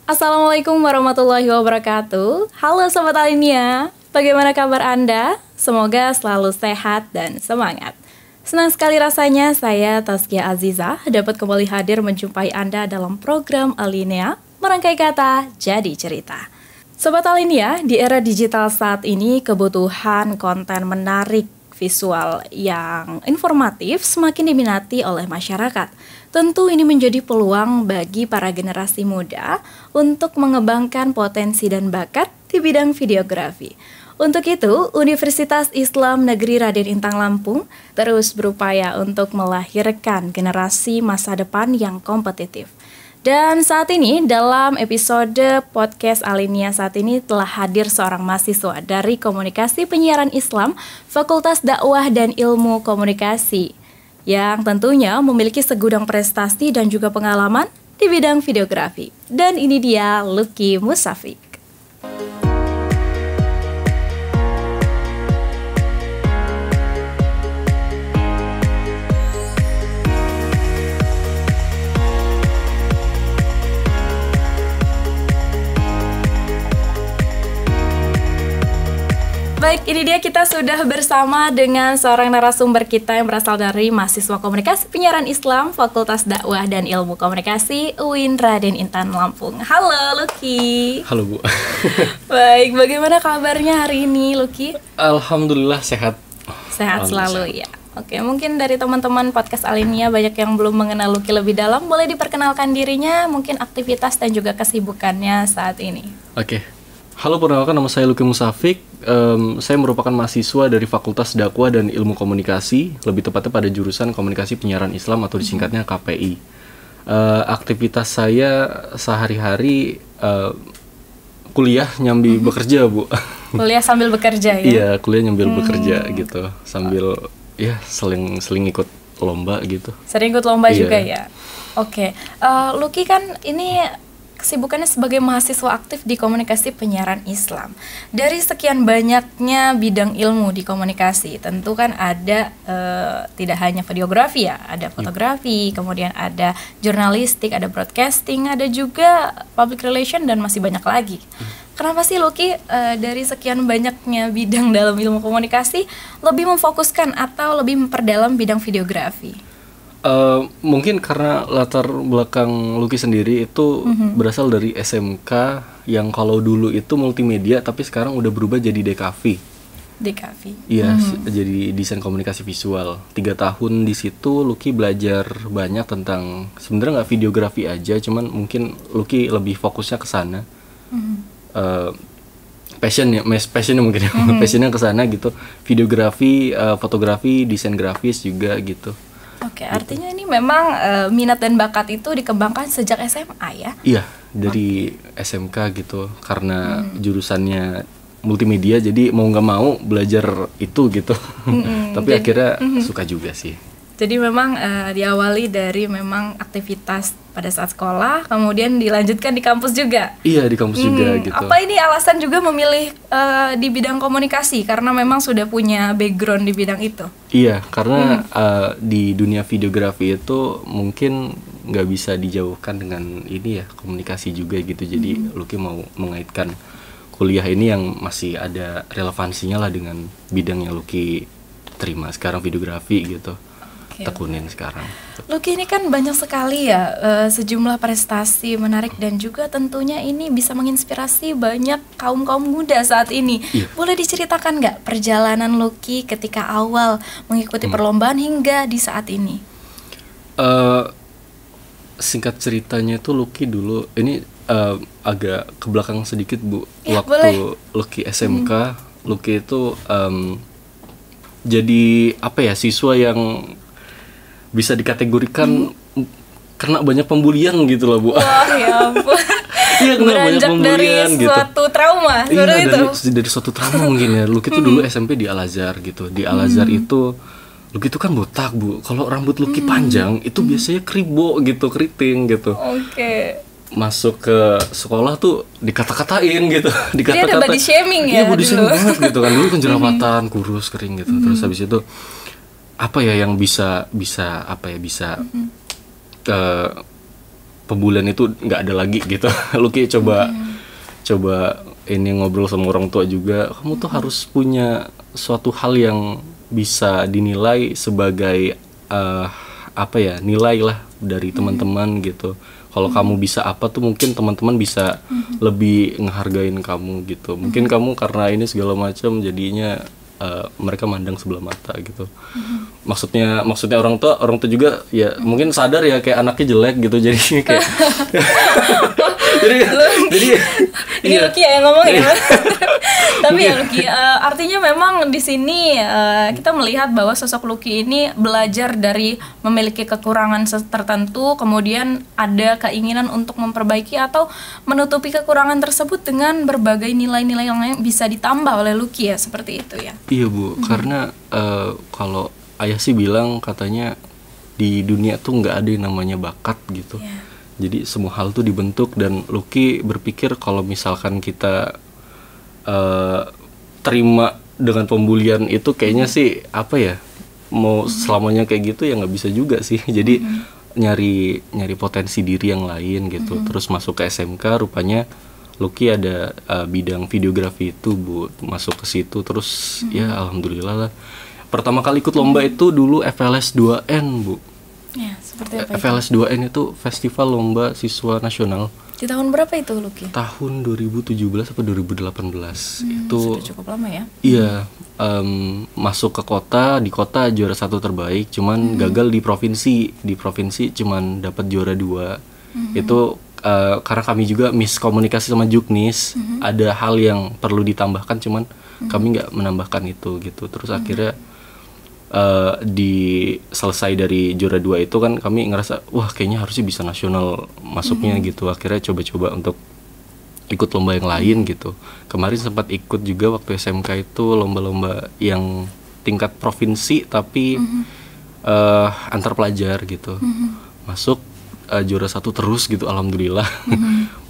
Assalamualaikum warahmatullahi wabarakatuh. Halo Sobat Alinea, bagaimana kabar Anda? Semoga selalu sehat dan semangat. Senang sekali rasanya saya Taskia Aziza dapat kembali hadir menjumpai Anda dalam program Alinea, merangkai kata jadi cerita. Sobat Alinea, di era digital saat ini kebutuhan konten menarik visual yang informatif semakin diminati oleh masyarakat. Tentu ini menjadi peluang bagi para generasi muda untuk mengembangkan potensi dan bakat di bidang videografi. Untuk itu, Universitas Islam Negeri Raden Intang Lampung terus berupaya untuk melahirkan generasi masa depan yang kompetitif. Dan saat ini dalam episode podcast Alinea saat ini telah hadir seorang mahasiswa dari Komunikasi Penyiaran Islam Fakultas Dakwah dan Ilmu Komunikasi yang tentunya memiliki segudang prestasi dan juga pengalaman di bidang videografi. Dan ini dia Lucky Musafik. Baik, ini dia kita sudah bersama dengan seorang narasumber kita yang berasal dari mahasiswa Komunikasi Penyiaran Islam Fakultas Dakwah dan Ilmu Komunikasi UIN Raden Intan Lampung. Halo Lucky. Halo Bu. Baik, bagaimana kabarnya hari ini Lucky? Alhamdulillah sehat. Sehat selalu ya. Oke, mungkin dari teman-teman podcast Alinea banyak yang belum mengenal Lucky lebih dalam. Boleh diperkenalkan dirinya, mungkin aktivitas dan juga kesibukannya saat ini. Oke. Halo, perkenalkan nama saya Lucky Musafik. Saya merupakan mahasiswa dari Fakultas Dakwah dan Ilmu Komunikasi, lebih tepatnya pada jurusan Komunikasi Penyiaran Islam atau disingkatnya KPI. Aktivitas saya sehari-hari kuliah nyambi bekerja, Bu. Kuliah sambil bekerja ya? Iya, kuliah nyambil bekerja gitu, sambil ya seling ikut lomba gitu. Sering ikut lomba Iya. juga ya? Oke, Lucky kan ini kesibukannya sebagai mahasiswa aktif di Komunikasi Penyiaran Islam. Dari sekian banyaknya bidang ilmu di komunikasi, tentu kan ada tidak hanya videografi ya, ada fotografi, kemudian ada jurnalistik, ada broadcasting, ada juga public relation dan masih banyak lagi. Kenapa sih Lucky dari sekian banyaknya bidang dalam ilmu komunikasi lebih memfokuskan atau lebih memperdalam bidang videografi? Mungkin karena latar belakang Lucky sendiri itu berasal dari SMK yang kalau dulu itu multimedia tapi sekarang udah berubah jadi DKV. DKV. Iya, jadi desain komunikasi visual. 3 tahun di situ Lucky belajar banyak tentang sebenarnya nggak videografi aja, cuman mungkin Lucky lebih fokusnya ke sana. Passionnya mungkin passionnya ke sana gitu. Videografi, fotografi, desain grafis juga gitu. Oke, artinya ini memang minat dan bakat itu dikembangkan sejak SMA ya? Iya, dari SMK gitu, karena jurusannya multimedia, jadi mau nggak mau belajar itu gitu. Tapi akhirnya suka juga sih. Jadi memang diawali dari memang aktivitas pada saat sekolah, kemudian dilanjutkan di kampus juga? Iya, di kampus juga gitu. Apa ini alasan juga memilih di bidang komunikasi? Karena memang sudah punya background di bidang itu? Iya, karena di dunia videografi itu mungkin nggak bisa dijauhkan dengan ini ya, komunikasi juga gitu. Jadi Lucky mau mengaitkan kuliah ini yang masih ada relevansinya lah dengan bidang yang Lucky terima sekarang, videografi gitu. Tekunin sekarang. Lucky ini kan banyak sekali ya sejumlah prestasi menarik dan juga tentunya ini bisa menginspirasi banyak kaum muda saat ini. Boleh diceritakan nggak perjalanan Lucky ketika awal mengikuti perlombaan hingga di saat ini? Singkat ceritanya itu Lucky dulu ini agak ke belakang sedikit Bu. Ya, waktu boleh. Lucky SMK, Lucky itu jadi apa ya, siswa yang bisa dikategorikan kena banyak pembulian gitu loh Bu. Wah ya ampun. Iya, kena banyak pembulian dari suatu trauma. Iya, dari suatu trauma mungkin ya. Lucky itu dulu SMP di Al-Azhar gitu. Di Al-Azhar itu Lucky itu kan botak Bu. Kalau rambut Lucky panjang itu biasanya kribo gitu, keriting gitu. Oke. Masuk ke sekolah tuh dikata-katain gitu. Dia ada body shaming ya. Iya, body shaming banget gitu kan. Dulu kan jerawatan, kurus, kering gitu. Terus habis itu apa ya yang bisa pembulian itu nggak ada lagi gitu. Lucky coba ini ngobrol sama orang tua juga, kamu tuh harus punya suatu hal yang bisa dinilai sebagai apa ya, nilai lah dari teman-teman gitu. Kalau kamu bisa apa tuh mungkin teman-teman bisa lebih ngehargain kamu gitu. Mungkin kamu karena ini segala macam jadinya mereka mandang sebelah mata gitu. Maksudnya orang tua juga ya mungkin sadar ya kayak anaknya jelek gitu, jadi kayak jadi ini iya. Lucky yang ngomong ya. Tapi ya Lucky, artinya memang di sini kita melihat bahwa sosok Lucky ini belajar dari memiliki kekurangan tertentu, kemudian ada keinginan untuk memperbaiki atau menutupi kekurangan tersebut dengan berbagai nilai-nilai yang bisa ditambah oleh Lucky ya, seperti itu ya. Iya Bu, karena kalau ayah sih bilang katanya di dunia tuh nggak ada yang namanya bakat gitu. Jadi semua hal tuh dibentuk, dan Lucky berpikir kalau misalkan kita terima dengan pembulian itu kayaknya sih apa ya, mau selamanya kayak gitu ya nggak bisa juga sih. Jadi nyari potensi diri yang lain gitu. Terus masuk ke SMK, rupanya Lucky ada bidang videografi itu Bu, masuk ke situ terus ya alhamdulillah lah. Pertama kali ikut lomba itu dulu FLS 2N Bu. Ya, seperti apa itu? FLS 2N itu Festival Lomba Siswa Nasional. Di tahun berapa itu Lucky? Tahun 2017 atau 2018. Itu sudah cukup lama ya. Iya, masuk ke kota, di kota juara 1 terbaik, cuman gagal di provinsi. Di provinsi cuman dapat juara 2. Itu karena kami juga miskomunikasi sama Juknis, ada hal yang perlu ditambahkan, cuman kami nggak menambahkan itu gitu. Terus akhirnya selesai dari juara 2 itu kan kami ngerasa wah kayaknya harusnya bisa nasional masuknya gitu. Akhirnya coba-coba untuk ikut lomba yang lain gitu. Kemarin sempat ikut juga waktu SMK itu lomba-lomba yang tingkat provinsi tapi antar pelajar gitu. Masuk juara 1 terus gitu alhamdulillah.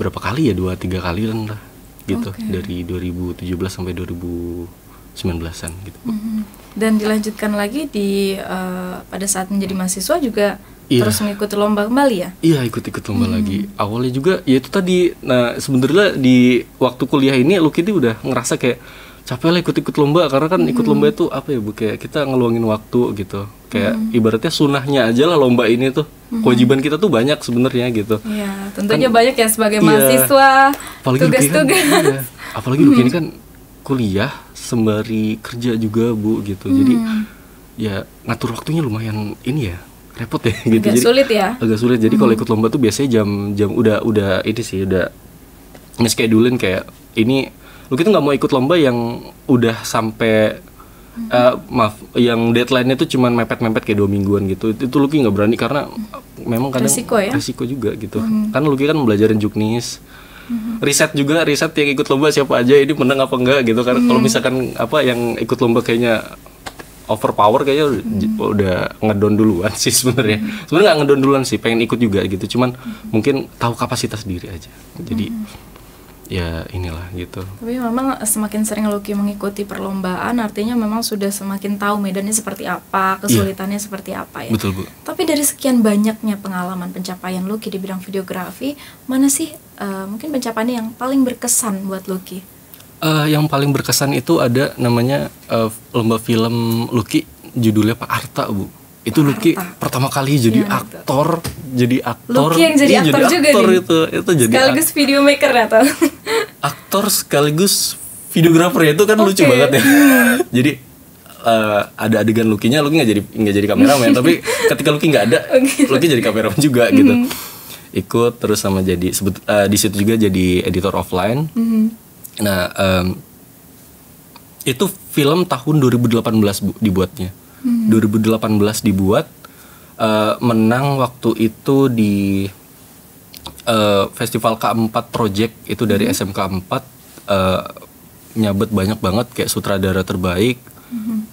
Berapa kali ya, 2-3 kali lah gitu. Dari 2017 sampai 2019an gitu. Dan dilanjutkan lagi di pada saat menjadi mahasiswa juga terus mengikuti lomba kembali ya? Iya, ikut lomba lagi. Awalnya juga ya itu tadi. Nah sebenarnya di waktu kuliah ini Lucky udah ngerasa kayak capek lah ikut lomba, karena kan ikut lomba itu apa ya Bu, kayak kita ngeluangin waktu gitu. Kayak ibaratnya sunahnya aja lah lomba ini tuh. Kewajiban kita tuh banyak sebenarnya gitu. Iya, tentunya kan, banyak ya sebagai mahasiswa. Tugas-tugas. Apalagi Lucky ini kan kuliah sembari kerja juga Bu gitu. Jadi ya ngatur waktunya lumayan ini ya, repot ya gitu. Agak sulit ya. Agak sulit. Jadi kalau ikut lomba tuh biasanya jam udah ini sih udah nge-schedulein kayak ini. Lu kita nggak mau ikut lomba yang udah sampai yang deadline-nya tuh cuman mepet-mepet kayak 2 mingguan gitu. Itu Lucky nggak berani karena memang kadang resiko juga gitu. Kan Lucky kan belajarin Juknis. Riset yang ikut lomba siapa aja ini menang apa enggak gitu kan. Kalau misalkan apa yang ikut lomba kayaknya overpower, kayaknya udah ngedon duluan sih sebenarnya. Sebenarnya nggak ngedon duluan sih, pengen ikut juga gitu. Cuman mungkin tahu kapasitas diri aja. Jadi ya inilah gitu. Tapi memang semakin sering Lucky mengikuti perlombaan, artinya memang sudah semakin tahu medannya seperti apa, kesulitannya seperti apa ya. Betul Bu. Tapi dari sekian banyaknya pengalaman pencapaian Lucky di bidang videografi, mana sih mungkin pencapaian yang paling berkesan buat Lucky? Yang paling berkesan itu ada namanya lomba film Lucky, judulnya Pak Arta Bu. Itu Lucky pertama kali jadi aktor. Lucky yang jadi aktor juga nih. Itu jadi sekaligus video maker atau aktor sekaligus videografer, itu kan lucu banget ya. Jadi ada adegan Lucky-nya, Lucky nggak jadi kameramen, tapi ketika Lucky nggak ada, Lucky jadi kameraman juga gitu. Ikut terus sama jadi di situ juga jadi editor offline. Nah itu film tahun 2018 Bu dibuatnya. 2018 dibuat, menang waktu itu di festival K4 Project itu dari SMK 4, nyabet banyak banget kayak sutradara terbaik,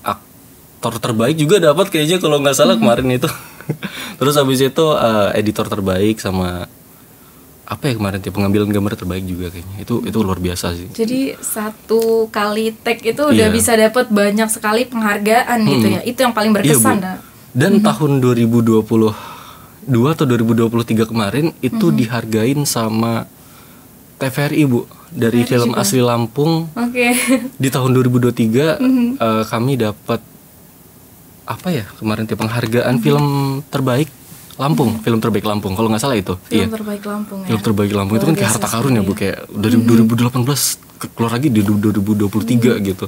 aktor terbaik juga dapat kayaknya kalau nggak salah kemarin itu. Terus habis itu editor terbaik sama apa ya kemarin pengambilan gambar terbaik juga kayaknya. Itu luar biasa sih. Jadi satu kali tag itu udah bisa dapat banyak sekali penghargaan gitu ya. Itu yang paling berkesan. Dan tahun 2020 atau 2023 kemarin itu dihargain sama TVRI Bu, dari TVRI film juga. Asli Lampung. Oke. Di tahun 2023 kami dapat apa ya kemarin tuh penghargaan film terbaik Lampung, film terbaik Lampung kalau nggak salah itu. Film terbaik Lampung ya. Film terbaik Lampung itu kan kayak harta karun ya Bu, kayak dari 2018 keluar lagi di 2023 gitu.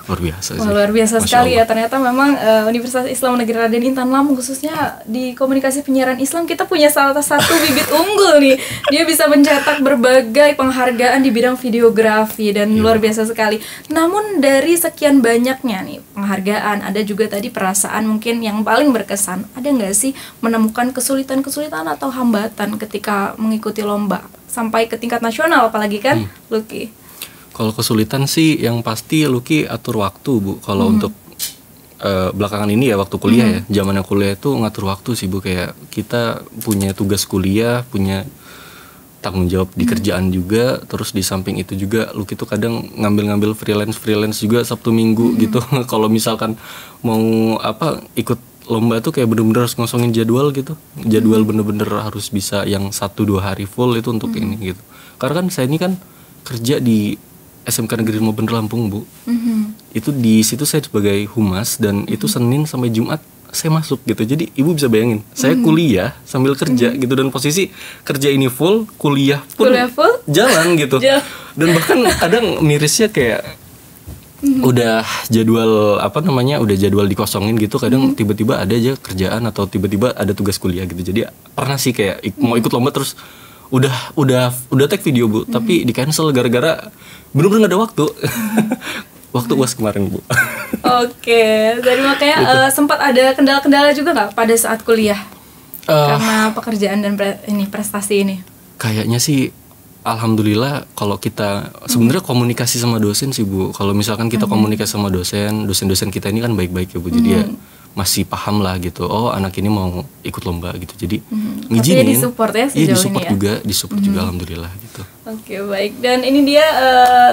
Luar biasa sih. Wah, luar biasa Masya sekali ya. Allah. Ternyata memang Universitas Islam Negeri Raden Intan Lampung, khususnya di komunikasi penyiaran Islam, kita punya salah satu bibit unggul nih. Dia bisa mencetak berbagai penghargaan di bidang videografi dan luar biasa sekali. Namun dari sekian banyaknya nih penghargaan, ada juga tadi perasaan mungkin yang paling berkesan. Ada nggak sih menemukan kesulitan-kesulitan atau hambatan ketika mengikuti lomba sampai ke tingkat nasional apalagi kan, Lucky? Kalau kesulitan sih yang pasti Lucky atur waktu Bu. Kalau untuk belakangan ini ya waktu kuliah ya, zamannya kuliah itu ngatur waktu sih Bu. Kayak kita punya tugas kuliah, punya tanggung jawab di kerjaan juga, terus di samping itu juga Lucky tuh kadang ngambil freelance juga Sabtu Minggu gitu. Kalau misalkan mau ikut lomba tuh kayak bener-bener harus ngosongin jadwal gitu. Jadwal bener-bener harus bisa yang 1-2 hari full itu untuk ini gitu. Karena kan saya ini kan kerja di SMK Negeri 5 Bener Lampung Bu. Itu di situ saya sebagai humas dan itu Senin sampai Jumat saya masuk gitu. Jadi ibu bisa bayangin, saya kuliah sambil kerja gitu, dan posisi kerja ini full, kuliah pun full? jalan gitu. Dan bahkan kadang mirisnya kayak udah jadwal udah jadwal dikosongin gitu, kadang tiba-tiba ada aja kerjaan atau tiba-tiba ada tugas kuliah gitu. Jadi pernah sih kayak mau ikut lomba terus udah tag video Bu, tapi di cancel gara-gara bener-bener gak ada waktu. Waktu UAS kemarin Bu. Oke, jadi makanya sempat ada kendala-kendala juga nggak pada saat kuliah karena pekerjaan dan prestasi ini? Kayaknya sih alhamdulillah kalau kita sebenarnya komunikasi sama dosen sih Bu. Kalau misalkan kita komunikasi sama dosen kita ini kan baik-baik ya Bu. Jadi ya masih paham lah gitu. Oh, anak ini mau ikut lomba gitu. Jadi ngizinin. Tapi disupport ya sejauh iya, disupport ini ya? disupport juga alhamdulillah gitu. Oke, baik. Dan ini dia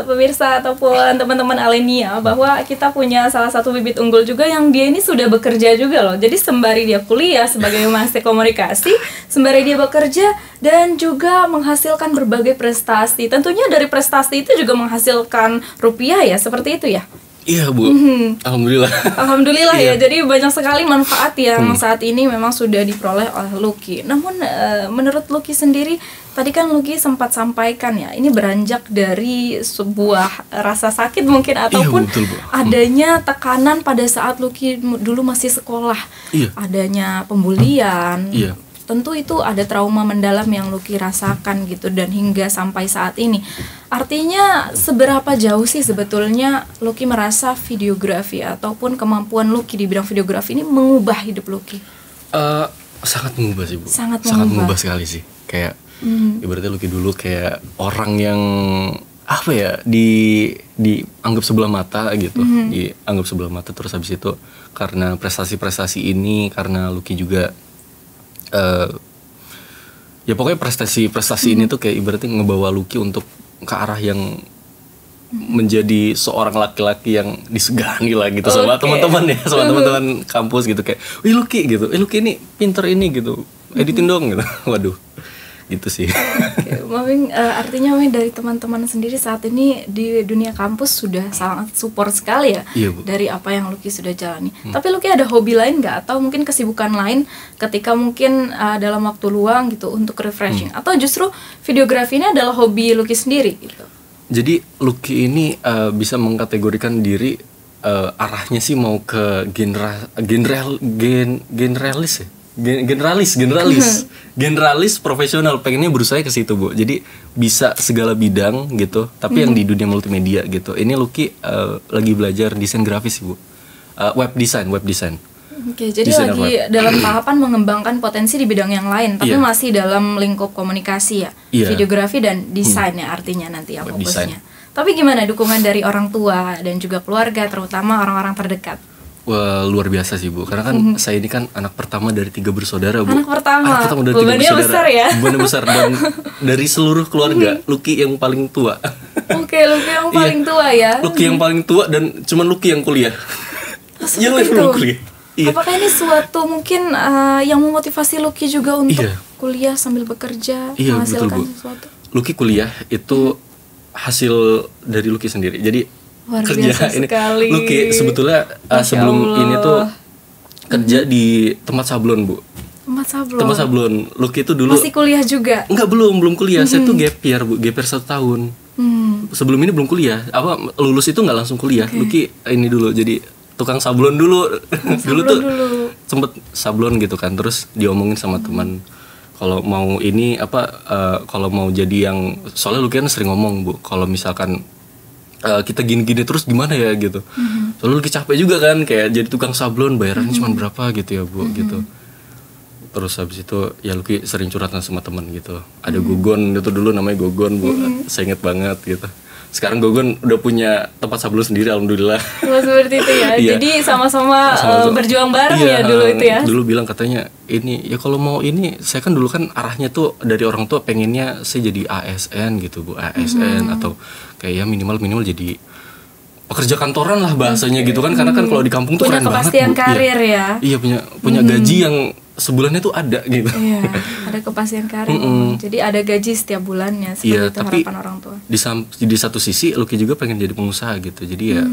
pemirsa ataupun teman-teman Alenia, bahwa kita punya salah satu bibit unggul juga yang dia ini sudah bekerja juga loh. Jadi sembari dia kuliah sebagai mahasiswa komunikasi, sembari dia bekerja dan juga menghasilkan berbagai prestasi. Tentunya dari prestasi itu juga menghasilkan rupiah ya, seperti itu ya? Iya Bu, alhamdulillah. Alhamdulillah ya, jadi banyak sekali manfaat yang saat ini memang sudah diperoleh oleh Lucky. Namun menurut Lucky sendiri, tadi kan Lucky sempat sampaikan ya, ini beranjak dari sebuah rasa sakit mungkin, ataupun betul, Bu. Adanya tekanan pada saat Lucky dulu masih sekolah. Iya. Adanya pembulian. Iya. Tentu itu ada trauma mendalam yang Lucky rasakan gitu, dan hingga sampai saat ini. Artinya seberapa jauh sih sebetulnya Lucky merasa videografi ataupun kemampuan Lucky di bidang videografi ini mengubah hidup Lucky? Sangat mengubah sih Bu. Sangat mengubah sekali sih. Kayak ibaratnya Lucky dulu kayak orang yang dianggap sebelah mata gitu. Dianggap sebelah mata, terus habis itu karena prestasi-prestasi ini, karena Lucky juga ya pokoknya prestasi ini tuh kayak ibaratnya ngebawa Lucky untuk ke arah yang menjadi seorang laki-laki yang disegani lah gitu sama teman-teman ya, sama teman-teman kampus gitu, kayak Lucky gitu, Lucky ini pinter ini gitu, editin dong gitu. Waduh, gitu sih. Mami, artinya Mami dari teman-teman sendiri saat ini di dunia kampus sudah sangat support sekali ya, iya, Bu. dari apa yang Lucky sudah jalani. Tapi Lucky ada hobi lain nggak, atau mungkin kesibukan lain ketika mungkin dalam waktu luang gitu untuk refreshing, atau justru videografi ini adalah hobi Lucky sendiri gitu? Jadi Lucky ini bisa mengkategorikan diri arahnya sih mau ke generalis profesional, pengennya berusaha ke situ Bu. Jadi bisa segala bidang gitu, tapi yang di dunia multimedia gitu. Ini Lucky lagi belajar desain grafis Bu, web design. Oke, jadi lagi dalam tahapan mengembangkan potensi di bidang yang lain, tapi masih dalam lingkup komunikasi ya, videografi dan desain ya artinya nanti ya fokusnya. Tapi gimana dukungan dari orang tua dan juga keluarga, terutama orang-orang terdekat? Wah, luar biasa sih Bu, karena kan saya ini kan anak pertama dari 3 bersaudara Bu. Anak pertama dari 3 bebannya bersaudara. besar ya? Bebannya besar, dan dari seluruh keluarga Lucky yang paling tua. Oke, Lucky yang paling tua ya? Lucky yang paling tua, dan cuman Lucky yang kuliah. Yang lain belum kuliah. Iya. Apakah ini suatu mungkin yang memotivasi Lucky juga untuk Iya. kuliah sambil bekerja, Iya, menghasilkan betul, Bu. sesuatu? Lucky kuliah itu hasil dari Lucky sendiri. Jadi Luar kerja biasa ini sekali. Lucky sebetulnya Masya sebelum Allah. ini tuh kerja di tempat sablon, Bu. Tempat sablon. Tempat sablon. Lucky itu dulu Masih kuliah juga? enggak, belum kuliah. Saya tuh gap year, Bu. Gap year 1 tahun. Sebelum ini belum kuliah. Lulus itu nggak langsung kuliah. Lucky ini dulu jadi tukang sablon dulu. Dulu tuh sempet sablon gitu kan. Terus diomongin sama teman, kalau mau ini kalau mau jadi yang, soalnya Lucky kan sering ngomong, Bu, kalau misalkan kita gini-gini terus gimana ya gitu. Soalnya Lucky capek juga kan, kayak jadi tukang sablon bayarannya cuma berapa gitu ya, Bu, gitu. Terus habis itu ya Lucky sering curhatan sama teman gitu. Ada Gogon itu dulu, namanya Gogon, Bu. Saya inget banget gitu. Sekarang Gogon udah punya tempat sablon sendiri, alhamdulillah. Oh, seperti itu ya. Iya. Jadi sama-sama berjuang bareng Iya, ya dulu itu ya. Dulu bilang katanya ini ya kalau mau ini, saya kan dulu kan arahnya tuh dari orang tua pengennya saya jadi ASN gitu, Bu. ASN atau kayak ya minimal jadi pekerja kantoran lah bahasanya gitu kan, karena kan kalau di kampung tuh Punya keren banget, kepastian Bu. karir ya. Iya, punya gaji yang sebulannya tuh ada gitu. Iya, ada kepastian karir. Jadi ada gaji setiap bulannya, seperti Iya, itu tapi harapan orang tua. di satu sisi Lucky juga pengen jadi pengusaha gitu. Jadi ya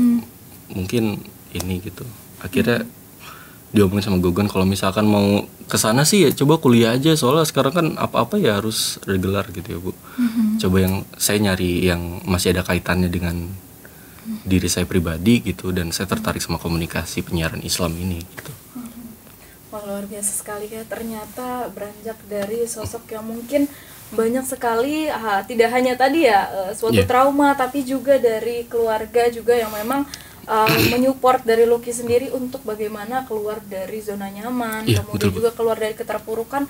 mungkin ini gitu. Akhirnya diomongin sama Gogon kalau misalkan mau kesana sih ya coba kuliah aja, soalnya sekarang kan apa-apa ya harus regular gitu ya, Bu. Coba yang saya nyari yang masih ada kaitannya dengan diri saya pribadi gitu, dan saya tertarik sama komunikasi penyiaran Islam ini gitu. Wah, luar biasa sekali ya, ternyata beranjak dari sosok yang mungkin banyak sekali tidak hanya tadi ya suatu trauma, tapi juga dari keluarga juga yang memang menyupport dari Lucky sendiri untuk bagaimana keluar dari zona nyaman, kemudian juga keluar dari keterpurukan,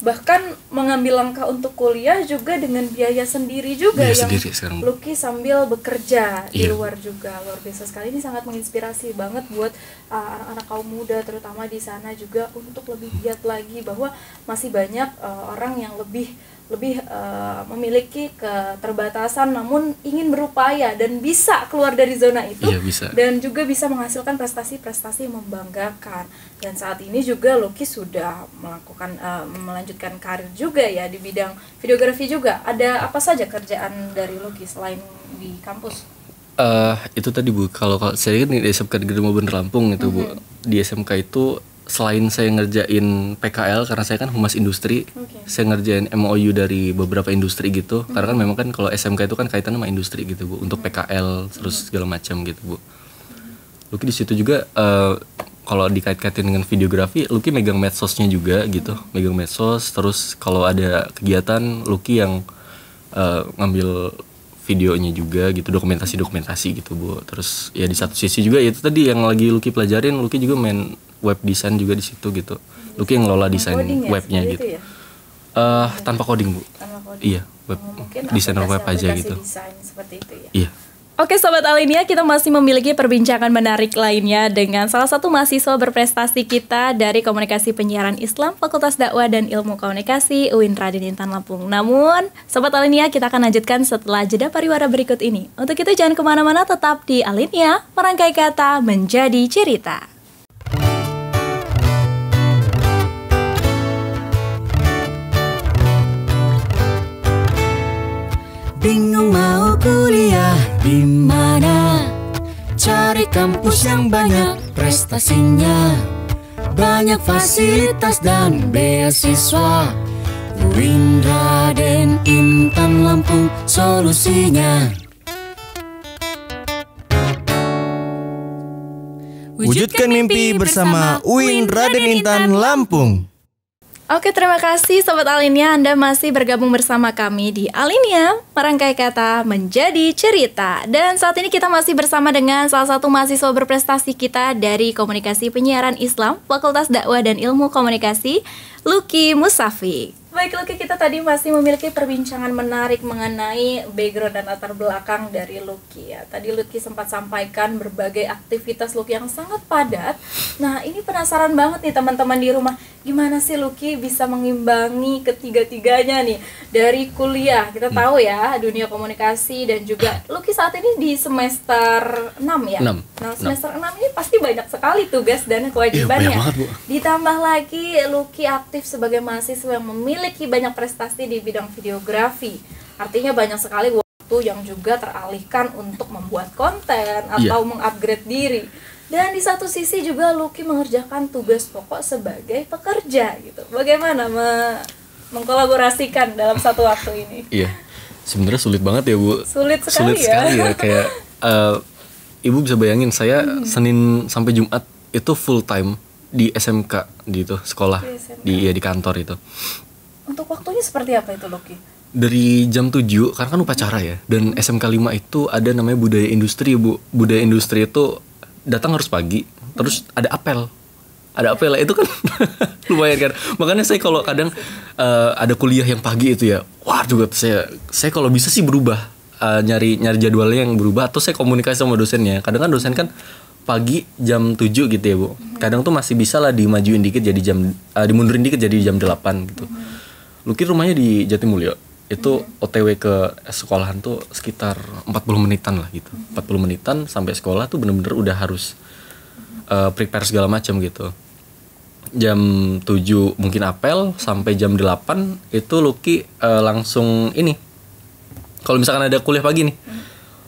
bahkan mengambil langkah untuk kuliah juga dengan biaya sendiri juga yang Lucky sambil bekerja di luar juga. Luar biasa sekali, ini sangat menginspirasi banget buat anak-anak kaum muda terutama di sana juga untuk lebih giat lagi bahwa masih banyak orang yang lebih memiliki keterbatasan namun ingin berupaya dan bisa keluar dari zona itu, dan juga bisa menghasilkan prestasi-prestasi yang membanggakan. Dan saat ini juga Lucky sudah melanjutkan karir juga ya di bidang videografi juga. Ada apa saja kerjaan dari Lucky selain di kampus? Itu tadi, Bu, kalau saya kan di SMK Negeri Bener Lampung itu, Bu. Di SMK itu selain saya ngerjain PKL karena saya kan humas industri, saya ngerjain MOU dari beberapa industri gitu. Karena kan memang kan kalau SMK itu kan kaitan sama industri gitu, Bu, untuk PKL terus segala macam gitu, Bu. Lucky di situ juga kalau dikait-kaitin dengan videografi, Lucky megang medsosnya juga gitu, megang medsos. Terus kalau ada kegiatan, Lucky yang ngambil videonya juga gitu, dokumentasi gitu, Bu. Terus ya di satu sisi juga itu tadi yang lagi Lucky pelajarin, Lucky juga main web design juga di situ gitu. Lucky yang ngelola desain webnya gitu. Ya? Tanpa coding, Bu. Tanpa coding. Iya, web desainer web aja gitu. Desain seperti itu ya. Iya. Oke Sobat Alinia, kita masih memiliki perbincangan menarik lainnya dengan salah satu mahasiswa berprestasi kita dari Komunikasi Penyiaran Islam Fakultas Dakwah dan Ilmu Komunikasi UIN Raden Intan Lampung. Namun, Sobat Alinia, kita akan lanjutkan setelah jeda pariwara berikut ini. Untuk itu jangan kemana-mana, tetap di Alinia, merangkai kata menjadi cerita. Bingung mau kuliah di mana? Cari kampus yang banyak prestasinya, banyak fasilitas dan beasiswa. UIN Raden Intan Lampung solusinya. Wujudkan mimpi bersama UIN Raden Intan Lampung. Oke, terima kasih Sobat Alinia, Anda masih bergabung bersama kami di Alinia, merangkai kata menjadi cerita. Dan saat ini kita masih bersama dengan salah satu mahasiswa berprestasi kita dari Komunikasi Penyiaran Islam Fakultas Dakwah dan Ilmu Komunikasi, Lucky Musafik. Baik, Lucky, kita tadi masih memiliki perbincangan menarik mengenai background dan latar belakang dari Lucky ya. Tadi Lucky sempat sampaikan berbagai aktivitas Lucky yang sangat padat. Nah, ini penasaran banget nih teman-teman di rumah, gimana sih Lucky bisa mengimbangi ketiga-tiganya nih? Dari kuliah, kita tahu ya, dunia komunikasi, dan juga Lucky saat ini di semester 6 ya? 6. Nah, semester 6 ini pasti banyak sekali tugas dan kewajibannya. Iya, banyak banget, Bu. Ditambah lagi Lucky aktif sebagai mahasiswa yang memiliki banyak prestasi di bidang videografi. Artinya banyak sekali waktu yang juga teralihkan untuk membuat konten atau mengupgrade diri. Dan di satu sisi juga Lucky mengerjakan tugas pokok sebagai pekerja gitu. Bagaimana mengkolaborasikan dalam satu waktu ini? Iya. Sebenarnya sulit banget ya, Bu. Sulit sekali ya. Kayak Ibu bisa bayangin saya Senin sampai Jumat itu full time di SMK di itu sekolah di kantor itu. Untuk waktunya seperti apa itu, Lucky? Dari jam 7, karena kan upacara ya. Dan SMK 5 itu ada namanya budaya industri, Bu. Budaya industri itu datang harus pagi, terus ada apel. Ada apel itu kan lumayan kan. Makanya saya kalau kadang ada kuliah yang pagi itu ya, wah juga saya kalau bisa sih berubah, nyari jadwalnya yang berubah, atau saya komunikasi sama dosennya. Kadang kan dosen kan pagi jam 7 gitu ya, Bu. Kadang tuh masih bisa lah dimajuin dikit jadi dimundurin dikit jadi jam 8 gitu. Lucky rumahnya di Jatimulyo. Itu OTW ke sekolahan tuh sekitar 40 menitan lah gitu. 40 menitan sampai sekolah tuh bener-bener udah harus prepare segala macam gitu. Jam 7 mungkin apel sampai jam 8 itu Lucky langsung ini. Kalau misalkan ada kuliah pagi nih,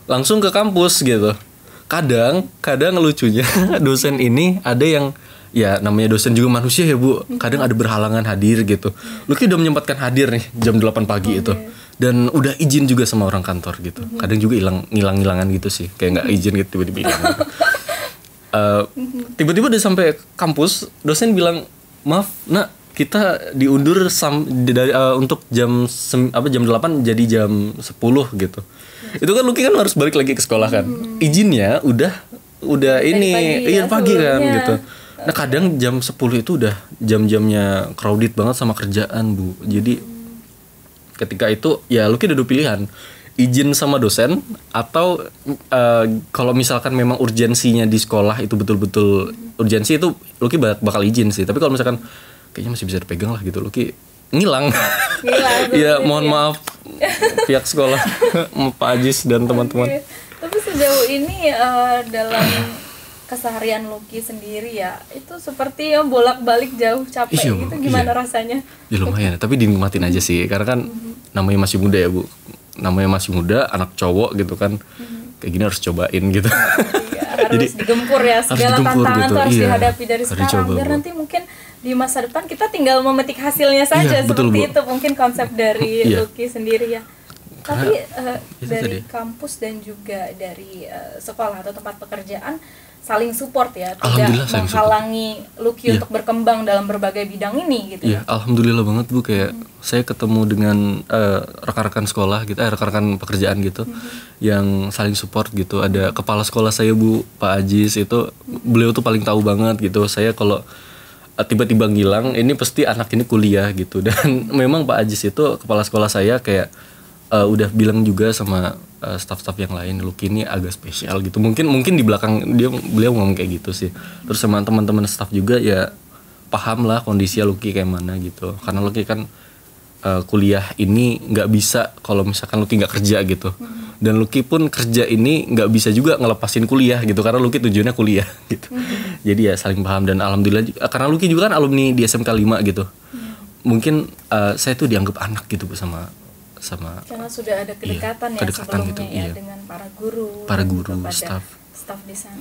langsung ke kampus gitu. Kadang lucunya dosen ini ada yang ya namanya dosen juga manusia ya, Bu. Kadang ada berhalangan hadir gitu. Lucky udah menyempatkan hadir nih jam 8 pagi itu. Dan udah izin juga sama orang kantor gitu. Kadang juga ngilang-ngilangan gitu sih. Kayak gak izin gitu tiba-tiba hilang. Tiba-tiba udah sampai kampus, dosen bilang, "Maaf, Nak, kita diundur untuk jam 8 jadi jam 10 gitu." Itu kan Lucky kan harus balik lagi ke sekolah kan. Izinnya udah ini pagi kan gitu. Nah, kadang jam 10 itu udah jam-jamnya crowded banget sama kerjaan, Bu. Jadi ketika itu ya Lucky ada dua pilihan. Izin sama dosen atau kalau misalkan memang urgensinya di sekolah itu betul-betul urgensi, itu Lucky bakal izin sih. Tapi kalau misalkan kayaknya masih bisa dipegang lah gitu, Lucky ngilang. Ya mohon maaf pihak sekolah, Pak Ajis dan teman-teman. Tapi sejauh ini dalam keseharian Lucky sendiri ya, itu seperti yang bolak-balik jauh capek gitu, gimana rasanya? Ya lumayan, tapi dinikmatin aja sih, karena kan namanya masih muda ya, Bu. Namanya masih muda, anak cowok gitu kan, kayak gini harus cobain gitu. Iya, harus digempur ya, segala tantangan gitu. Harus dihadapi dari sekarang, biar nanti mungkin di masa depan kita tinggal memetik hasilnya saja, seperti itu mungkin konsep dari Lucky sendiri ya. Tapi dari kampus dan juga dari sekolah atau tempat pekerjaan saling support ya, tidak menghalangi Lucky untuk berkembang dalam berbagai bidang ini gitu. Iya, alhamdulillah banget, Bu. Kayak saya ketemu dengan rekan-rekan sekolah gitu, rekan-rekan pekerjaan gitu, yang saling support gitu. Ada kepala sekolah saya, Bu, Pak Ajis, itu beliau tuh paling tahu banget gitu. Saya kalau tiba-tiba ngilang, ini pasti anak ini kuliah gitu. Dan memang Pak Ajis itu kepala sekolah saya kayak udah bilang juga sama staff-staff yang lain, Lucky ini agak spesial gitu. Mungkin di belakang beliau ngomong kayak gitu sih. Terus sama teman-teman staff juga ya paham lah kondisi Lucky kayak mana gitu. Karena Lucky kan kuliah ini nggak bisa kalau misalkan Lucky nggak kerja gitu. Dan Lucky pun kerja ini nggak bisa juga ngelepasin kuliah gitu, karena Lucky tujuannya kuliah gitu. Jadi ya saling paham, dan alhamdulillah karena Lucky juga kan alumni di SMK 5 gitu. Mungkin saya tuh dianggap anak gitu, Bu, sama karena sudah ada kedekatan sebelumnya gitu, dengan para guru staff di sana.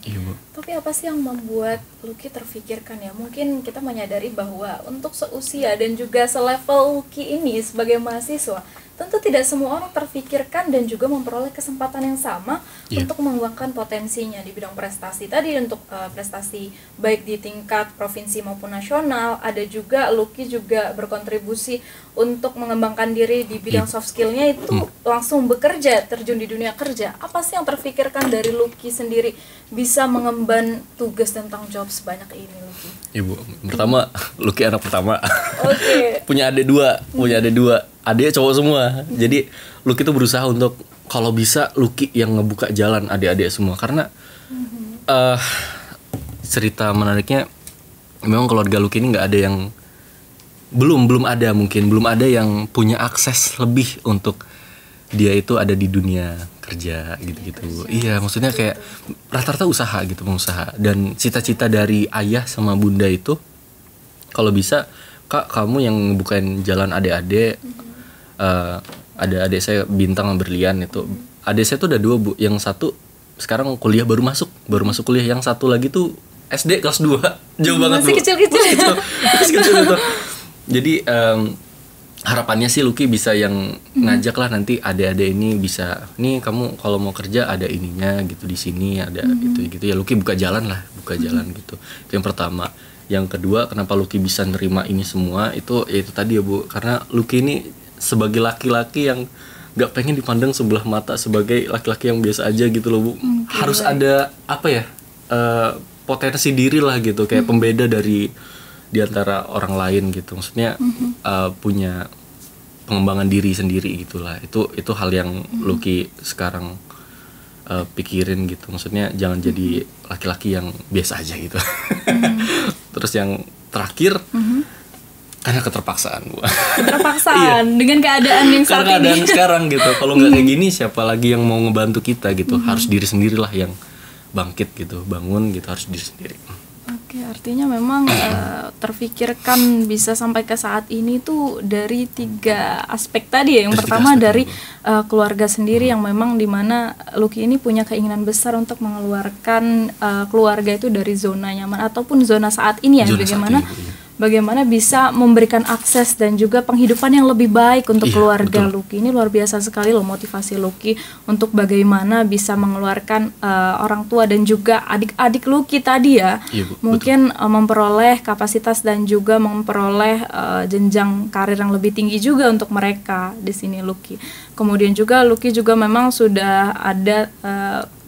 Iya, Bu. Tapi apa sih yang membuat Lucky terfikirkan ya? Mungkin kita menyadari bahwa untuk seusia dan juga selevel Lucky ini sebagai mahasiswa, tentu tidak semua orang terfikirkan dan juga memperoleh kesempatan yang sama untuk mengembangkan potensinya di bidang prestasi tadi, untuk prestasi baik di tingkat provinsi maupun nasional. Ada juga Lucky juga berkontribusi untuk mengembangkan diri di bidang soft skillnya, itu langsung bekerja, terjun di dunia kerja. Apa sih yang terfikirkan dari Lucky sendiri bisa mengemban tugas dan tanggung jawab sebanyak ini, Lucky? Ibu, pertama Lucky anak pertama. Oke. punya adik dua, adiknya cowok semua. Jadi Lucky tuh berusaha untuk kalau bisa Lucky yang ngebuka jalan adik-adik semua, karena cerita menariknya memang keluarga Lucky ini nggak ada yang belum ada yang punya akses lebih untuk dia itu ada di dunia kerja gitu-gitu. Iya, maksudnya kayak rata-rata usaha gitu, pengusaha. Dan cita-cita dari ayah sama bunda itu kalau bisa, Kak, kamu yang bukain jalan adik-adik. Ada adik saya Bintang sama Berlian itu. Adik saya tuh ada 2, Bu. Yang satu sekarang kuliah baru masuk kuliah, yang satu lagi tuh SD kelas 2. Jauh banget, Bu. Masih kecil-kecil. Masih kecil itu. Jadi harapannya sih Lucky bisa yang ngajak lah nanti adik-adik ini bisa, nih kamu kalau mau kerja ada ininya gitu, di sini ada gitu ya. Lucky buka jalan gitu. Itu yang pertama. Yang kedua, kenapa Lucky bisa nerima ini semua itu tadi ya, Bu, karena Lucky ini sebagai laki-laki yang nggak pengen dipandang sebelah mata sebagai laki-laki yang biasa aja gitu loh, Bu. Harus ada apa ya, potensi diri lah gitu, kayak pembeda di antara orang lain gitu. Maksudnya punya pengembangan diri sendiri gitulah. Itu hal yang Lucky sekarang pikirin gitu. Maksudnya jangan jadi laki-laki yang biasa aja gitu. Terus yang terakhir, karena keterpaksaan, Bu. Keterpaksaan dengan keadaan yang saat karena keadaan ini. sekarang gitu. Kalau nggak kayak gini, siapa lagi yang mau ngebantu kita gitu? Harus diri sendirilah yang bangkit gitu, bangun gitu, harus diri sendiri. Oke, artinya memang terfikirkan bisa sampai ke saat ini tuh dari 3 aspek tadi ya. Yang pertama dari keluarga sendiri, yang memang dimana Lucky ini punya keinginan besar untuk mengeluarkan keluarga itu dari zona nyaman ataupun zona saat ini ya. Bagaimana bisa memberikan akses dan juga penghidupan yang lebih baik untuk keluarga Lucky. Ini luar biasa sekali loh motivasi Lucky untuk bagaimana bisa mengeluarkan orang tua dan juga adik-adik Lucky tadi ya. Mungkin memperoleh kapasitas dan juga memperoleh jenjang karir yang lebih tinggi juga untuk mereka di sini Lucky. Kemudian juga Lucky juga memang sudah ada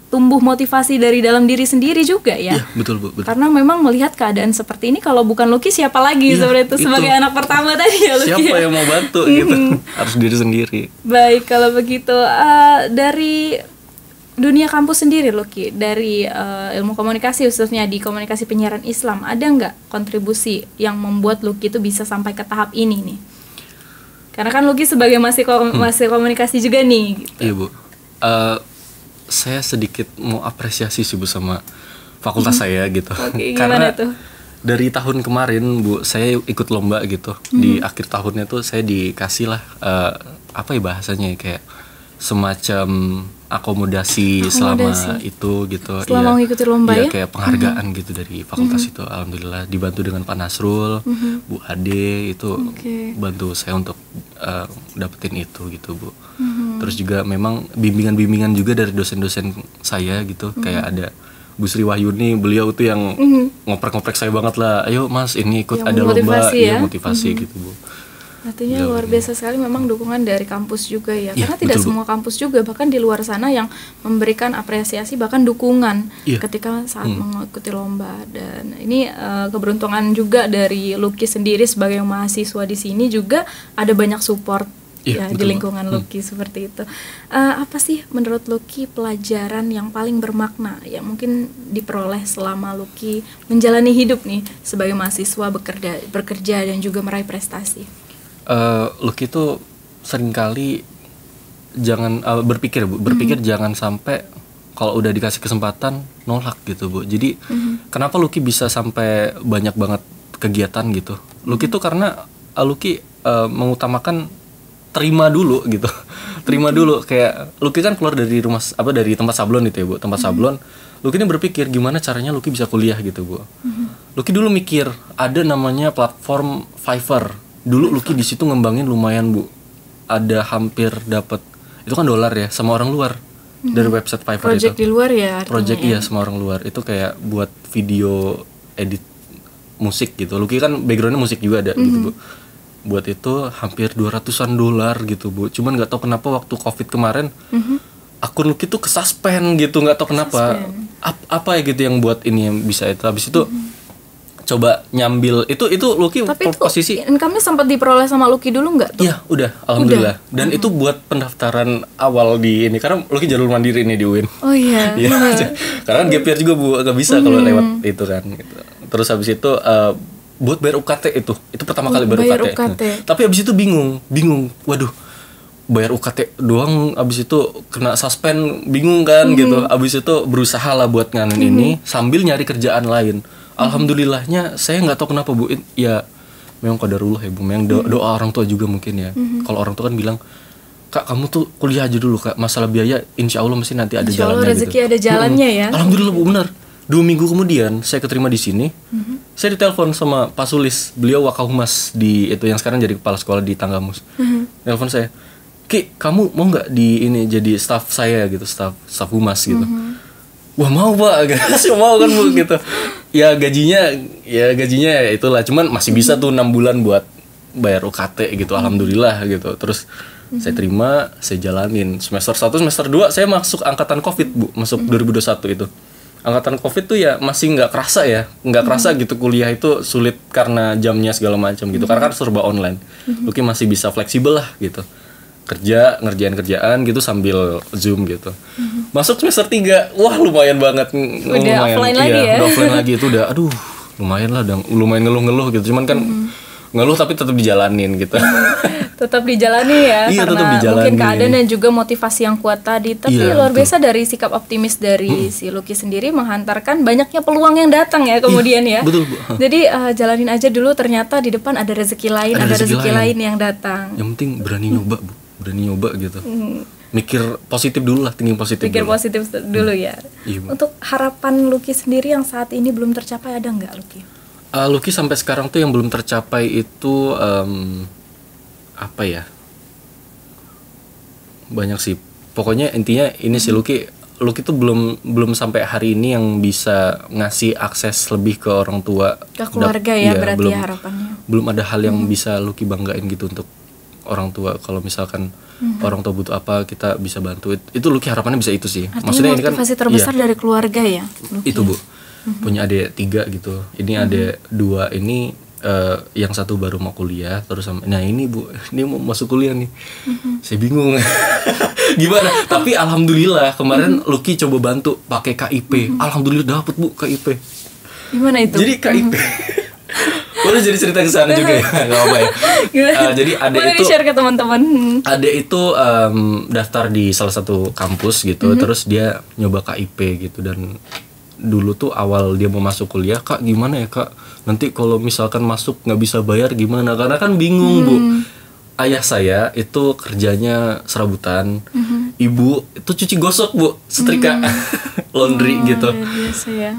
tumbuh motivasi dari dalam diri sendiri juga ya. Iya, betul, Bu. Betul. Karena memang melihat keadaan seperti ini, kalau bukan Lucky siapa lagi seperti itu sebagai anak pertama tadi ya Lucky. Siapa yang mau bantu gitu? Harus diri sendiri. Baik, kalau begitu dari dunia kampus sendiri Lucky, dari ilmu komunikasi khususnya di komunikasi penyiaran Islam, ada nggak kontribusi yang membuat Lucky itu bisa sampai ke tahap ini nih? Karena kan Lucky sebagai masih komunikasi juga nih gitu. Iya, Bu. Saya sedikit mau apresiasi sih, Bu, sama fakultas saya gitu. Karena tuh? Dari tahun kemarin, Bu, saya ikut lomba gitu. Di akhir tahunnya tuh saya dikasih lah apa ya bahasanya, kayak semacam akomodasi selama itu gitu. Selama mengikuti lomba ya? Kayak penghargaan gitu dari fakultas itu. Alhamdulillah dibantu dengan Pak Nasrul, Bu Ade itu bantu saya untuk dapetin itu gitu, Bu. Terus juga memang bimbingan-bimbingan juga dari dosen-dosen saya gitu. Kayak ada Bu Sri Wahyuni, beliau tuh yang ngoprek-ngoprek saya banget lah. Ayo Mas, ini ikut yang ada lomba ya, motivasi gitu, Bu. Artinya luar biasa sekali memang dukungan dari kampus juga ya. Karena tidak semua kampus juga, bahkan di luar sana yang memberikan apresiasi bahkan dukungan ketika saat mengikuti lomba. Dan ini keberuntungan juga dari Lucky sendiri sebagai mahasiswa di sini juga ada banyak support di lingkungan Lucky seperti itu. Apa sih menurut Lucky pelajaran yang paling bermakna yang mungkin diperoleh selama Lucky menjalani hidup nih sebagai mahasiswa, bekerja dan juga meraih prestasi? Lucky tuh seringkali jangan berpikir jangan sampai kalau udah dikasih kesempatan nolak gitu, Bu. Jadi kenapa Lucky bisa sampai banyak banget kegiatan gitu? Lucky tuh karena Lucky mengutamakan terima dulu gitu. Terima dulu, kayak Lucky kan keluar dari dari tempat sablon itu ya, Bu. Tempat sablon. Lucky ini berpikir gimana caranya Lucky bisa kuliah gitu, Bu. Lucky dulu mikir ada namanya platform Fiverr. Dulu Lucky di situ ngembangin lumayan, Bu. ada hampir dapat, itu kan dolar ya, sama orang luar dari website Fiverr Project itu. di luar ya artinya. Project iya sama orang luar. Itu kayak buat video edit musik gitu. Lucky kan backgroundnya musik juga ada gitu Bu. Buat itu hampir 200-an dolar gitu Bu. Cuman nggak tahu kenapa waktu COVID kemarin akun Lucky tuh kesuspend gitu, nggak tahu kenapa. Apa ya gitu yang buat ini yang bisa itu. Habis itu coba nyambil itu Lucky Tapi itu posisi income-nya sempat diperoleh sama Lucky dulu nggak tuh? iya udah alhamdulillah. Dan itu buat pendaftaran awal di ini karena Lucky jalur mandiri ini di UIN. Oh iya. Iya. Karena kan gap year juga Bu, nggak bisa kalau lewat itu kan gitu. Terus habis itu buat bayar UKT itu pertama kali bayar UKT. Tapi habis itu bingung. Waduh, bayar UKT doang habis itu kena suspend, bingung kan gitu. Habis itu berusaha lah buat nganin ini sambil nyari kerjaan lain. Alhamdulillahnya saya nggak tahu kenapa Bu, ya memang qadarullah ya Bu, memang doa orang tua juga mungkin ya. Kalau orang tua kan bilang, Kak kamu tuh kuliah aja dulu Kak, masalah biaya insya Allah mesti nanti ada Insya jalannya Allah rezeki gitu. ada jalannya ya. Alhamdulillah Bu, benar. 2 minggu kemudian saya keterima di sini. Saya ditelepon sama Pak Sulis, beliau Wakahumas di itu yang sekarang jadi kepala sekolah di Tanggamus. Telepon saya, Ki kamu mau nggak di ini jadi staff saya gitu, staff humas gitu. Wah mau Pak, sih mau kan Bu gitu. Ya gajinya ya itulah, cuman masih bisa tuh 6 bulan buat bayar UKT gitu, alhamdulillah gitu. Terus saya terima, saya jalanin semester 1, semester 2 saya masuk angkatan Covid Bu, masuk 2021 itu. Angkatan Covid tuh ya masih nggak kerasa gitu kuliah itu sulit karena jamnya segala macam gitu, karena kan serba online. Lucky masih bisa fleksibel lah gitu. Ngerjain kerjaan gitu sambil Zoom gitu. Masuk semester 3, wah lumayan banget. Udah offline lagi ya? Udah offline lagi itu udah, aduh lumayan lah, lumayan ngeluh-ngeluh gitu. Cuman kan ngeluh tapi tetap dijalanin gitu. Tetap dijalani ya, iya, karena mungkin keadaan dan juga motivasi yang kuat tadi. Tapi iya, luar biasa dari sikap optimis dari si Lucky sendiri menghantarkan banyaknya peluang yang datang ya kemudian ya. Betul Bu. Jadi jalanin aja dulu, ternyata di depan ada rezeki lain, ada rezeki lain yang datang. Yang penting berani nyoba Bu, berani nyoba gitu. Mikir positif dulu lah, thinking positif. Pikir positif dulu ya. Iya, Bu. Untuk harapan Lucky sendiri yang saat ini belum tercapai ada nggak Lucky? Lucky sampai sekarang tuh yang belum tercapai itu apa ya? Banyak sih. Pokoknya intinya ini sih Lucky tuh belum sampai hari ini yang bisa ngasih akses lebih ke orang tua. Ke keluarga ya, berarti belum, ya harapannya. Belum ada hal yang bisa Lucky banggain gitu untuk orang tua. Kalau misalkan orang tua butuh apa kita bisa bantu. Itu Lucky harapannya bisa itu sih. Artinya maksudnya ini kan motivasi terbesar dari keluarga ya, Lucky? Itu Bu. Punya adik 3 gitu. Ini adik 2 ini yang satu baru mau kuliah, terus nah ini Bu, ini mau masuk kuliah nih. Saya bingung. Gimana? Tapi alhamdulillah kemarin Lucky coba bantu pakai KIP. Alhamdulillah dapet Bu KIP. Gimana itu? Jadi KIP. Boleh jadi cerita ke sana juga ya. Enggak apa ya. Jadi adik boleh itu di-share ke teman-teman. Adik itu daftar di salah satu kampus gitu, terus dia nyoba KIP gitu. Dan dulu tuh awal dia mau masuk kuliah, Kak gimana ya Kak, nanti kalau misalkan masuk nggak bisa bayar gimana, karena kan bingung Bu. Ayah saya itu kerjanya serabutan, ibu itu cuci gosok Bu, setrika, laundry gitu. Biasa ya.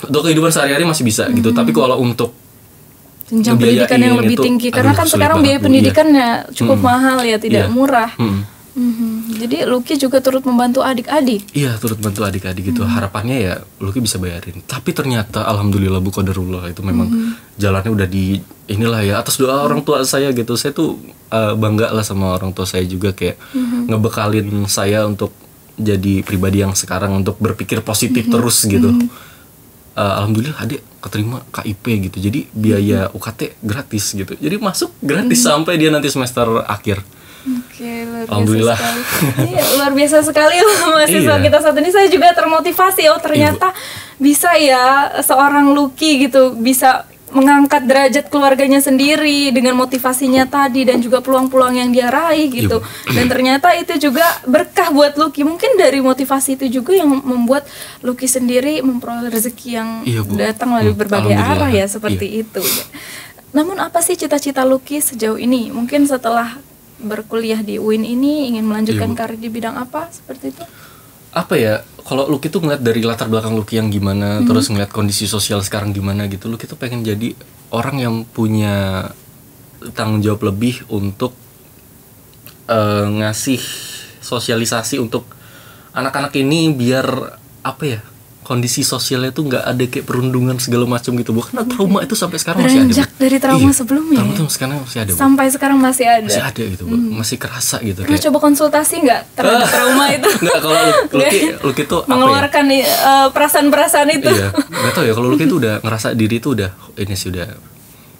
Untuk kehidupan sehari-hari masih bisa gitu, tapi kalau untuk jenjang pendidikan yang lebih itu, tinggi, karena kan sekarang biaya pendidikannya cukup mahal ya, tidak murah. Jadi Lucky juga turut membantu adik-adik. Iya, turut bantu adik-adik gitu. Harapannya ya Lucky bisa bayarin. Tapi ternyata alhamdulillah Bu qadarullah itu memang jalannya udah di inilah ya, atas doa orang tua saya gitu. Saya tuh bangga lah sama orang tua saya juga, kayak ngebekalin saya untuk jadi pribadi yang sekarang, untuk berpikir positif terus gitu. Alhamdulillah adik keterima KIP gitu. Jadi biaya UKT gratis gitu. Jadi masuk gratis sampai dia nanti semester akhir. Oke, luar alhamdulillah. biasa sekali. Iya, luar biasa sekali mahasiswa kita saat ini. Saya juga termotivasi, ternyata bisa ya seorang Lucky gitu bisa mengangkat derajat keluarganya sendiri dengan motivasinya tadi dan juga peluang-peluang yang dia raih gitu. Dan ternyata itu juga berkah buat Lucky. Mungkin dari motivasi itu juga yang membuat Lucky sendiri memperoleh rezeki yang datang melalui berbagai arah ya, seperti itu. Namun apa sih cita-cita Lucky sejauh ini? Mungkin setelah berkuliah di UIN ini ingin melanjutkan karir di bidang apa, seperti itu? Apa ya, kalau Lucky tuh ngeliat dari latar belakang Lucky yang gimana, terus ngeliat kondisi sosial sekarang gimana gitu, Lucky tuh pengen jadi orang yang punya tanggung jawab lebih untuk ngasih sosialisasi untuk anak-anak ini biar apa ya, kondisi sosialnya tuh nggak ada kayak perundungan segala macam gitu. Bukan trauma itu sampai sekarang masih ada. Beranjak dari trauma sebelumnya. Trauma ya? tuh sekarang masih ada. Bu. Sampai sekarang masih ada. Masih ada gitu, Bu. Masih kerasa gitu. Pernah Kayak coba konsultasi nggak terhadap trauma itu? nggak, kalau Lucky tuh apa ya? Mengeluarkan perasaan-perasaan itu. Iya, nggak tahu ya, kalau Lucky tuh udah ngerasa diri tuh udah ini sih,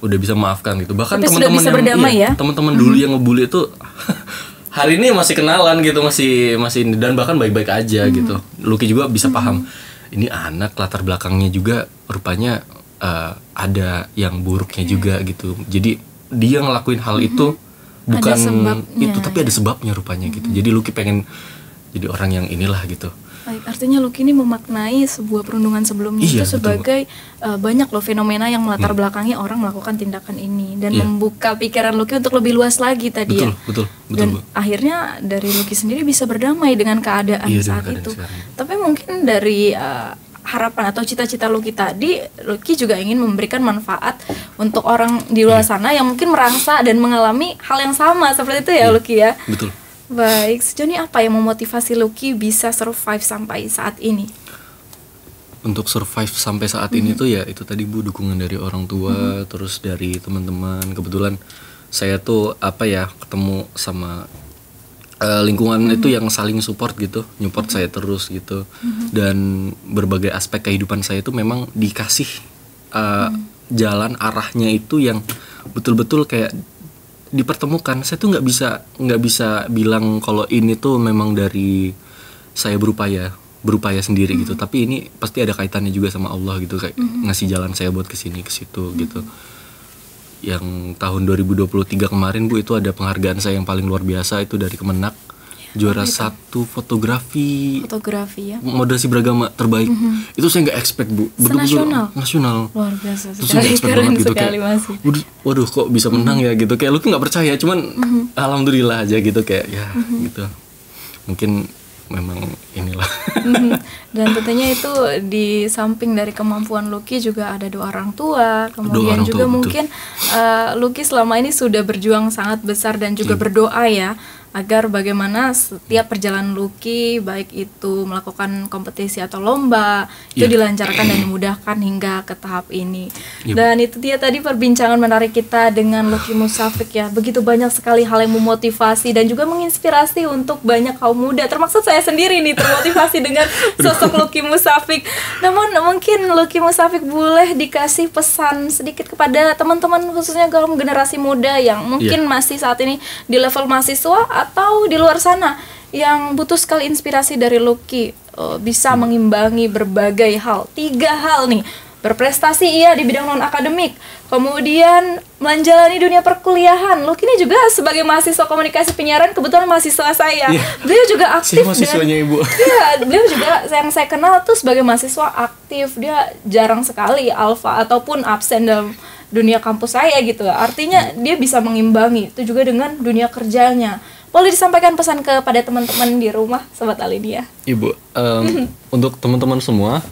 udah bisa memaafkan gitu. Bahkan tapi sudah teman-teman bisa yang berdamai ya? teman-teman dulu yang ngebully itu hari ini masih kenalan gitu, masih ini, dan bahkan baik-baik aja gitu. Lucky juga bisa paham ini anak latar belakangnya juga rupanya ada yang buruknya juga gitu. Jadi dia ngelakuin hal itu bukan itu, tapi ada sebabnya rupanya gitu. Jadi Lucky pengen jadi orang yang inilah gitu. Baik, artinya Lucky ini memaknai sebuah perundungan sebelumnya Iya, itu sebagai banyak loh fenomena yang melatar belakangi orang melakukan tindakan ini dan membuka pikiran Lucky untuk lebih luas lagi tadi ya. Betul, Dan Bu. akhirnya dari Lucky sendiri bisa berdamai dengan keadaan saat dengan keadaan itu. sekarang. Tapi mungkin dari harapan atau cita-cita Lucky tadi, Lucky juga ingin memberikan manfaat untuk orang di luar sana yang mungkin merasa dan mengalami hal yang sama seperti itu ya, Lucky ya. Betul. Baik, sejauh ini apa yang memotivasi Lucky bisa survive sampai saat ini? Untuk survive sampai saat ini tuh ya itu tadi, Bu, dukungan dari orang tua, terus dari teman-teman. Kebetulan saya tuh apa ya, ketemu sama lingkungan itu yang saling support gitu, nyupport saya terus gitu. Dan berbagai aspek kehidupan saya itu memang dikasih jalan arahnya itu yang betul-betul kayak dipertemukan. Saya tuh nggak bisa bilang kalau ini tuh memang dari saya berupaya sendiri gitu, tapi ini pasti ada kaitannya juga sama Allah gitu, kayak ngasih jalan saya buat kesini ke situ gitu. Yang tahun 2023 kemarin, Bu, itu ada penghargaan saya yang paling luar biasa, itu dari Kemenak, juara 1 fotografi ya, moderasi beragama terbaik. Itu saya nggak expect, Bu, betul-betul nasional, luar biasa terus saya nggak expect banget gitu, kayak waduh kok bisa menang ya gitu, kayak lu tuh nggak percaya, cuman alhamdulillah aja gitu, kayak ya gitu, mungkin memang inilah. Dan tentunya itu di samping dari kemampuan Lucky juga ada doa orang tua, kemudian juga mungkin Lucky selama ini sudah berjuang sangat besar dan juga berdoa ya, agar bagaimana setiap perjalanan Lucky, baik itu melakukan kompetisi atau lomba, itu dilancarkan dan dimudahkan hingga ke tahap ini. Dan itu dia tadi perbincangan menarik kita dengan Lucky Musyafik ya. Begitu banyak sekali hal yang memotivasi dan juga menginspirasi untuk banyak kaum muda, termasuk saya sendiri nih termotivasi dengan sosok Lucky Musyafik. Namun mungkin Lucky Musyafik boleh dikasih pesan sedikit kepada teman-teman, khususnya kaum generasi muda yang mungkin masih saat ini di level mahasiswa atau di luar sana yang butuh sekali inspirasi dari Lucky, bisa mengimbangi berbagai hal. 3 hal nih, berprestasi di bidang non akademik, kemudian menjalani dunia perkuliahan. Lucky ini juga sebagai mahasiswa komunikasi penyiaran, kebetulan mahasiswa saya. Beliau juga aktif. Mahasiswanya Ibu. Iya, beliau juga yang saya kenal tuh sebagai mahasiswa aktif. Dia jarang sekali alfa ataupun absen dalam dunia kampus saya gitu. Artinya dia bisa mengimbangi itu juga dengan dunia kerjanya. Boleh disampaikan pesan kepada teman-teman di rumah, Sobat Alinia? Ibu, untuk teman-teman semua,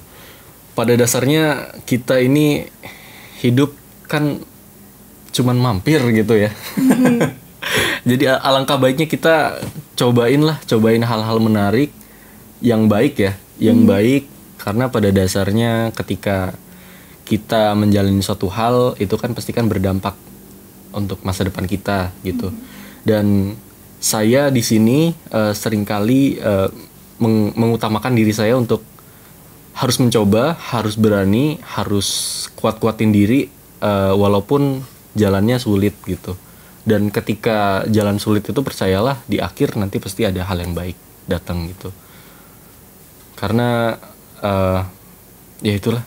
pada dasarnya kita ini hidup kan cuman mampir gitu ya. Jadi alangkah baiknya kita cobain hal-hal menarik yang baik ya, yang baik, karena pada dasarnya ketika kita menjalani suatu hal itu kan pasti kan berdampak untuk masa depan kita gitu. Dan saya di sini seringkali mengutamakan diri saya untuk harus mencoba, harus berani, harus kuat-kuatin diri walaupun jalannya sulit gitu. Dan ketika jalan sulit itu, percayalah di akhir nanti pasti ada hal yang baik datang gitu. Karena ya itulah,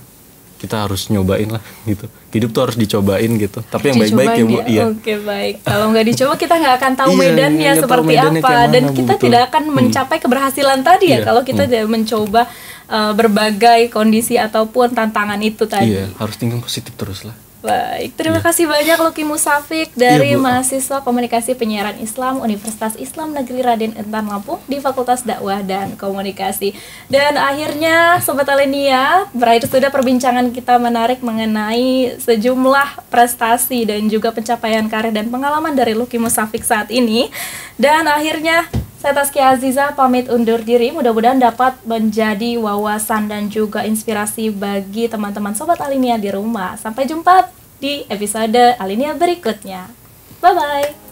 kita harus nyobain lah gitu. Hidup tuh harus dicobain gitu. Tapi yang baik-baik ya, Bu. Iya. Oke, baik. Kalau nggak dicoba kita nggak akan tahu medannya seperti apa, dan kita tidak akan mencapai keberhasilan tadi ya kalau kita tidak mencoba berbagai kondisi ataupun tantangan itu tadi. Iya, harus tinggal positif terus lah. Baik, terima kasih banyak Lucky Musafik dari Iya, Bu. mahasiswa Komunikasi Penyiaran Islam Universitas Islam Negeri Raden Intan Lampung di Fakultas Dakwah dan Komunikasi. Dan akhirnya Sobat Alenia, berakhir sudah perbincangan kita menarik mengenai sejumlah prestasi dan juga pencapaian karir dan pengalaman dari Lucky Musafik saat ini. Dan akhirnya saya Taskia Aziza pamit undur diri, mudah-mudahan dapat menjadi wawasan dan juga inspirasi bagi teman-teman Sobat Alinia di rumah. Sampai jumpa di episode Alinia berikutnya. Bye-bye.